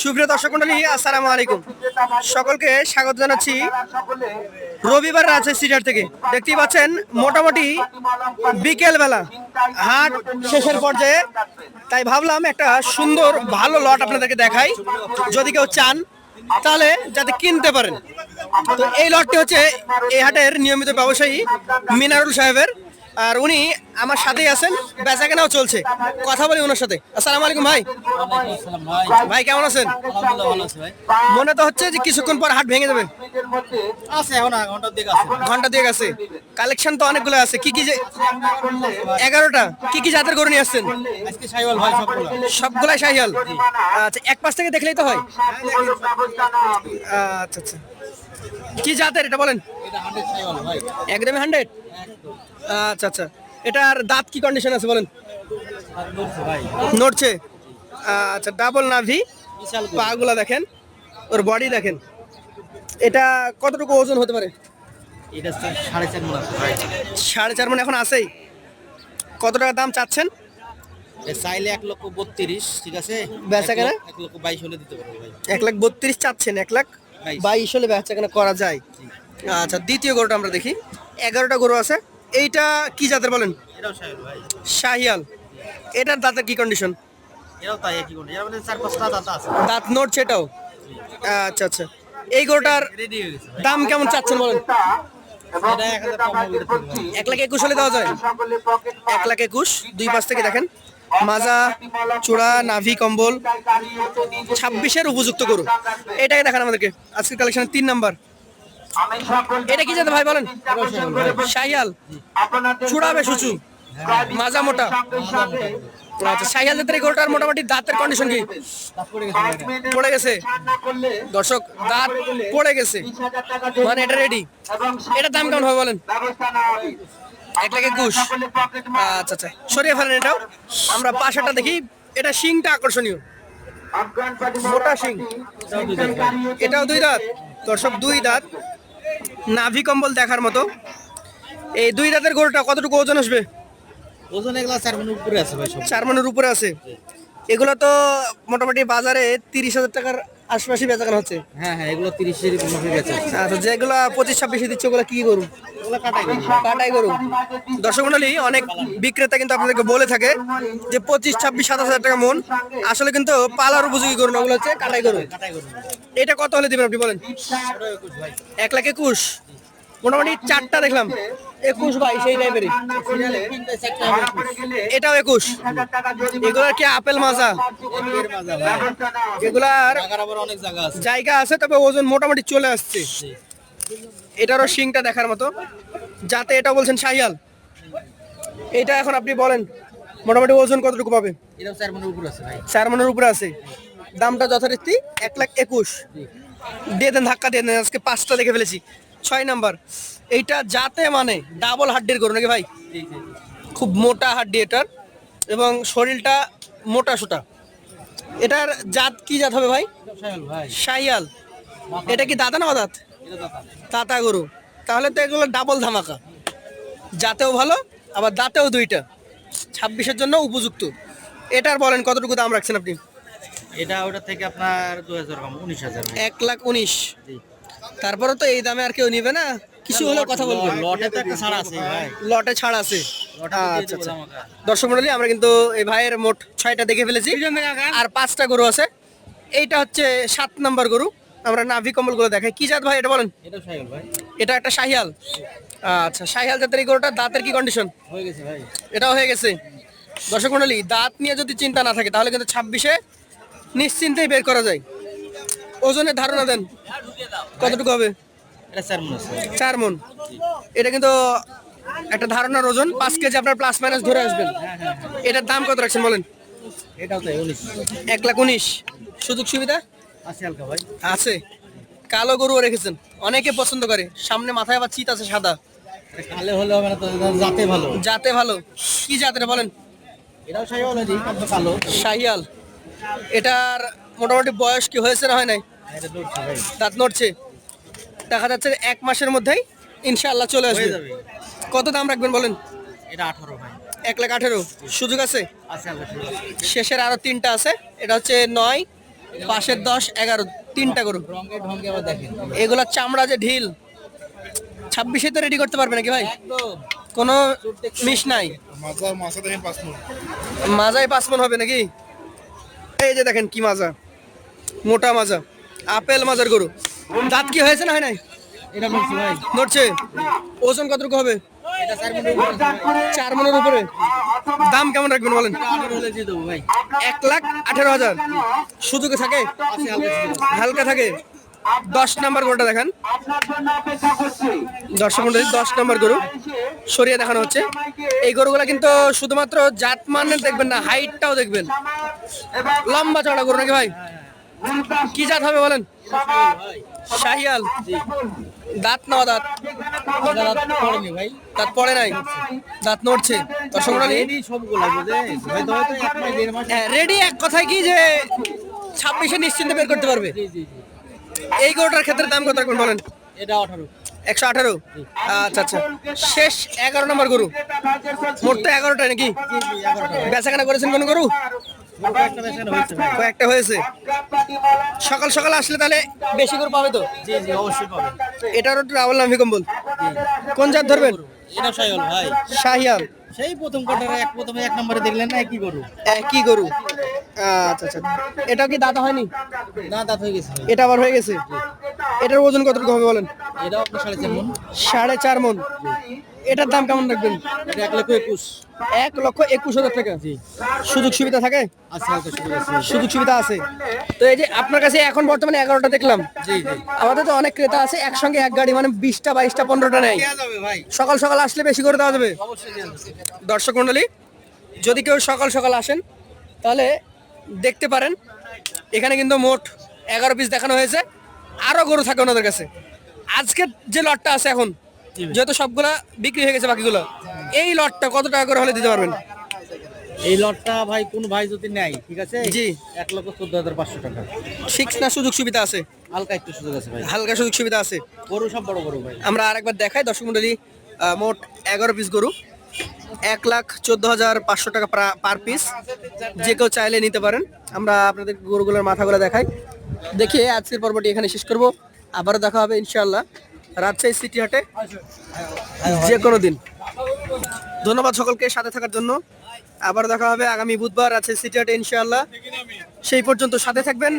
সুপ্রিয় দর্শক মণ্ডলী, আসসালামু আলাইকুম। সকলকে স্বাগত জানাচ্ছি রবিবার রাজশাহী সিটার থেকে। দেখতেই পাচ্ছেন মোটামুটি বিকেল বেলা হাট শেষের পর্যায়ে, তাই ভাবলাম একটা সুন্দর ভালো লট আপনাদেরকে দেখাই, যদি কেউ চান তাহলে যাতে কিনতে পারেন। তো এই লটটি হচ্ছে এই হাটের নিয়মিত ব্যবসায়ী মিনারুল সাহেবের, আর উনি আমার সাথেই আছেন, বেচা কেনাও চলছে। কথা বলি ওনার সাথে। আসসালামু আলাইকুম ভাই। ভাই কেমন আছেন? মনে তো হচ্ছে যে কিছুক্ষণ পর হাট ভেঙে যাবে। ঘন্টা দিয়ে গেছে। কালেকশন তো অনেকগুলো আছে। কি কি যে 11টা কি কি জাতের গরু নিয়ে আসছেন? সবগুলাই শাহিওয়াল। আচ্ছা, এক পাশ থেকে দেখলেই তো হয়। আচ্ছা আচ্ছা, কি জাতের এটা বলেন? একদমই 100। আচ্ছা আচ্ছা, এটার দাঁত কি কন্ডিশন আছে বলেন? নড়ছে। আচ্ছা, ডাবল নাভি, পাগুলা দেখেন, ওর বডি দেখেন। এটা কতটুকু ওজন হতে পারে? এটা 4.5 মণ আছে ভাই। 4.5 মণ এখন আছেই। কত টাকা দাম চাচ্ছেন? চাইলে 1,32,000, ঠিক আছে। বেচা কেনা 1,22,000 হলে দিতে পারবো ভাই। 1,32,000 চাচ্ছেন, 1,22,000 হলে বেচা কেনা করা যায়। আচ্ছা, দ্বিতীয় গরুটা আমরা দেখি। 11টা গরু আছে। এইটা কি জাতের বলেন? এটাও শাহিওয়াল ভাই। শাহিয়াল। এটার দাঁতের কি কন্ডিশন? এটাও তাই একই কোন। এর মধ্যে 4-5টা দাঁত আছে। দাঁত নড়ছে এটাও। আচ্ছা আচ্ছা, এই গরুটার রেডি হয়ে গেছে ভাই। দাম কেমন চাচ্ছেন বলেন? এটা 1,000 কম হবে ভাই। 1,21,000 হলে দেওয়া যায়। 1,21,000। দুই পাশ থেকে দেখেন, মাজা, চূড়া, নাভি, কম্বল 26-এর উপযুক্ত গরু। এটাকে দেখান আমাদেরকে। আজকের কালেকশনের 3 নাম্বার। এটা কি জাতে ভাই বলেন? শাহিয়াল। চূড়া বেশ উঁচু, মাজা মোটা। আচ্ছা, শাহিয়াল জাতের এই গরুটার মোটামুটি দাঁতের কন্ডিশন কি? পড়ে গেছে। দর্শক, দাঁত পড়ে গেছে, মানে এটা রেডি। এটার দাম কেমন হবে বলেন? 1,21,000। আচ্ছা আচ্ছা, সরিয়ে ফেলেন এটাও। আমরা পাশেরটা দেখি। এটা শিংটা আকর্ষণীয়, মোটা শিং। এটাও 2 দাঁত। দর্শক, 2 দাঁত, নাভি কম্বল দেখার মতো। এই 2 দাঁতের গরুটা কতটুকু ওজন আসবে? ওজন এগুলা 4 মণের উপরে আছে ভাই। 4 মণের উপরে আছে। এগুলো তো মোটামুটি বাজারে 30,000 টাকার আশপাশে বেচা কেনা হচ্ছে। হ্যাঁ হ্যাঁ, এগুলো 30-এর মধ্যে বেচা আছে। আচ্ছা, যেগুলো 25-26 দিচ্ছে ওগুলো কি গরু? এগুলো কাটাই গরু। কাটাই গরু। দর্শক মণ্ডলী, অনেক বিক্রেতা কিন্তু আপনাদেরকে বলে থাকে যে 25, 26, 27,000 টাকা মন। আসলে কিন্তু পালার উপযোগী গরু না, ওগুলো হচ্ছে কাটাই গরু। কাটাই গরু। এটা কত হলে দিবেন আপনি বলেন? 21 ভাই। 1,21,000। মোটামুটি 4টা দেখলাম 21, 22 এই টাইপেরই। এটাও 21। এগুলার কি আপেল মাজা? এর মাজা ভাই। এগুলার জায়গার আবার অনেক জায়গা আছে। জায়গা আছে, তবে ওজন মোটামুটি চলে আসছে। এটারও শিংটা দেখার মতো। যাতে এটা বলছেন শাহিয়াল। এটা এখন আপনি বলেন মোটামুটি ওজন কতটুকু পাবে? এটাও 4 মণের উপরে আছে ভাই। 4 মণের উপরে আছে। দামটা যথারীতি 1,21,000 দিয়ে দেন, ধাক্কা দিয়ে দেন। আজকে 5টা দেখে ফেলেছি। 6 নাম্বার। এইটা যাতে মানে ডাবল হাড্ডির গরু নাকি ভাই? খুব মোটা হাড্ডি এটার, এবং শরীরটা মোটা সোটা। এটার জাত কি জাত হবে ভাই? শাহিওয়াল ভাই। শাহিয়াল। এটা কি দাঁতা না অদাঁত? এটা দাতা। দাঁতা গরু। তাহলে তো এগুলো ডাবল ধামাকা। জাতেও ভালো, আবার দাঁতেও 2টা। 26-এর জন্য উপযুক্ত। এটার বলেন কতটুকু দাম রাখছেন আপনি? এটা ওটা থেকে আপনার 2,000 কম, 19,000 ভাই। 1,19,000। জি। তারপরে তো এই দামে আর কেউ নিবে না, কিছু হলেও কথা বলবেন। লটে তো একটা ছাড় আছে ভাই। লটে ছাড় আছে। লটে দিয়ে আচ্ছা দেবো আচ্ছা, ধামাকা। দর্শক মণ্ডলী, আমরা কিন্তু এই ভাইয়ের মোট 6টা দেখে ফেলেছি, আর 5টা গরু আছে। এইটা হচ্ছে 7 নাম্বার গরু। আমরা নাভি কম্বল গুলো দেখাই। কি জাত ভাই এটা বলেন? এটাও শাহিওয়াল ভাই। এটা একটা শাহিয়াল। আচ্ছা, শাহিয়াল জাতের এই গরুটার দাঁতের কি কন্ডিশন? হয়ে গেছে ভাই। এটাও হয়ে গেছে। দর্শক মণ্ডলী, দাঁত নিয়ে যদি চিন্তা না থাকে তাহলে কিন্তু 26-এ নিশ্চিন্তেই বের করা যায়। ওজনের ধারণা দেন কতটুকু হবে? এটা 4 মণ আছে। 4 মণ। এটা কিন্তু একটা ধারণার ওজন 5 কেজি আপনার প্লাস মাইনাস ধরে আসবেন। এটার দাম কত রাখছেন বলেন? এটাও তাই 19। 1,19,000। সুযোগ সুবিধা আছে হালকা ভাই। আছে। কালো গরুও রেখেছেন, অনেকে পছন্দ করে। সামনে মাথায় আবার চিত আছে সাদা। এটা কালে হলে হবে না তো, জাতে ভালো। জাতে ভালো। কি জাতের বলেন? এটাও শাহিওয়াল আছে, কিন্তু কালো। শাহিয়াল। এটার মোটামুটি বয়স কি হয়েছে না হয় নাই? এটা দৌড়ছে ভাই। দাঁত নড়ছে। দেখা যাচ্ছে 1 মাসের মধ্যেই ইনশাআল্লাহ চলে আসবে। হয়ে যাবে। কত দাম রাখবেন বলেন? এটা 18 ভাই। 1,18,000। সুযোগ আছে? আছে হালকা সুযোগ আছে। শেষের আরো 3টা আছে। এটা হচ্ছে 9, পাশের 10 11 তিনটা গরু। রঙে ঢঙ্গে আবার দেখেন এগুলা চামড়া যে ঢিল 26-এ তো রেডি করতে পারবে নাকি ভাই? একদম কোনো মিস নাই। মাজায় 5 মণ হবে নাকি? এই যে দেখেন কি মাজা, মোটা মাজা, আপেল মাজার গরু। দাঁত কি হয়েছে না হয় নাই? এটা বলছি ভাই নড়ছে। ওজন কতটুকু হবে? এটা 4 মিনিট উপরে আছে ভাই। 4 মণের উপরে। দাম কেমন রাখবেন বলেন? এটা 18 হলে দিয়ে দেবো ভাই 1,18,000। সুযোগে থাকে? আছে হালকা হালকা থাকে। 10 নাম্বার গরুটা দেখেন দর্শক মন্ডলী, 10 নাম্বার গরু সরিয়ে দেখানো হচ্ছে। এই গরুগুলা কিন্তু শুধুমাত্র জাত মানের দেখবেন না, হাইটটাও দেখবেন। লম্বা চড়া গরু নাকি ভাই? কি জাত হবে বলেন? শাহিয়াল। দাঁত নেওয়া দাঁত? পড়েনি ভাই দাঁত পড়ে নাই, দাঁত নড়ছে। দর্শক মন্ডলী, এই সবগুলো বুঝে হয়তো 1 মাস 1.5 মাস রেডি এক কথায় কি যে 26-এ নিশ্চিন্তে বের করতে পারবে। জি জি জি এই গরুটার ক্ষেত্রে দাম কত রাখবেন বলেন? এটা 18 118। আচ্ছা আচ্ছা, শেষ 11 নম্বর গরু। মোট তো 11টা নাকি? জি জি 11টা বেচাকেনা করেছেন কোন গরু? একটা বেচা হয়েছে ভাই কয়েকটা হয়েছে। সকাল সকাল আসলে তাহলে বেশি গরু পাবে তো? জি জি অবশ্যই পাবেন এটারও রাহুল নামি কম্বল। কোন জাত ধরবেন? এটা সাইল ভাই শাহিয়াল। সেই প্রথম কোটারে প্রথমে 1 নম্বরে দেখলেন না কি গরু কি গরু? আচ্ছা আচ্ছা, এটাও কি দাঁত হয়নি? না দাঁত হয়ে গেছে ভাই। এটা আবার হয়ে গেছে। এটার ওজন কতটুকু হবে বলেন? এটা আপনার 4.5 মণ 4.5 মণ। এটার দাম কেমন রাখবেন? এটা 1,21,000 1,21,000 টাকা। জি সুযোগ সুবিধা থাকে? আছে হালকা সুবিধা আছে সুযোগ সুবিধা আছে। তো এই যে আপনার কাছে এখন বর্তমানে 11টা দেখলাম, জি জি আমাদের তো অনেক ক্রেতা আছে একসঙ্গে এক গাড়ি মানে 20টা 22টা 15টা নেয়। দেয়া যাবে ভাই সকাল সকাল আসলে বেশি করে দেওয়া যাবে। অবশ্যই দেয়া যাবে দর্শক মন্ডলী, যদি কেউ সকাল সকাল আসেন তাহলে দেখতে পারেন এখানে কিন্তু মোট 11 পিস দেখানো হয়েছে। আরো গরু থাকে ওনাদের কাছে। আজকের যে লটটা আছে এখন, যেহেতু সবগুলা বিক্রি হয়ে গেছে বাকিগুলো, এই লটটা কত টাকা করে হলে দিতে পারবেন? এই লটটা ভাই কোন ভাই যদি নেয় ঠিক আছে জি। 1,14,500 টাকা ফিক্স না সুযোগ সুবিধা আছে? হালকা একটু সুযোগ আছে ভাই হালকা সুযোগ সুবিধা আছে। গরু সব বড় বড় ভাই আমরা আরেকবার দেখাই দর্শক মন্ডলী, মোট 11 পিস গরু, 1,14,500 টাকা পার পিস। যে কেউ চাইলে নিতে পারেন। আমরা আপনাদের গরুগুলোর মাথাগুলো দেখাই। দেখিয়ে আজকের পর্বটি এখানে শেষ করব। আবারও দেখা হবে ইনশাআল্লাহ রাজশাহী সিটি হাটে যে কোনো দিন। ধন্যবাদ সকলকে সাথে থাকার জন্য। আবার দেখা হবে আগামী বুধবার রাজশাহী সিটি হাটে ইনশাআল্লাহ। সেই পর্যন্ত সাথে থাকবেন।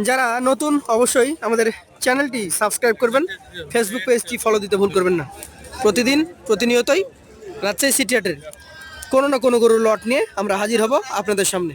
যারা নতুন অবশ্যই আমাদের চ্যানেলটি সাবস্ক্রাইব করবেন, ফেসবুক পেজটি ফলো দিতে ভুল করবেন না। প্রতিনিয়তই রাজশাহী সিটি হাটের কোনো না কোনো গরুর লট নিয়ে আমরা হাজির হব আপনাদের সামনে।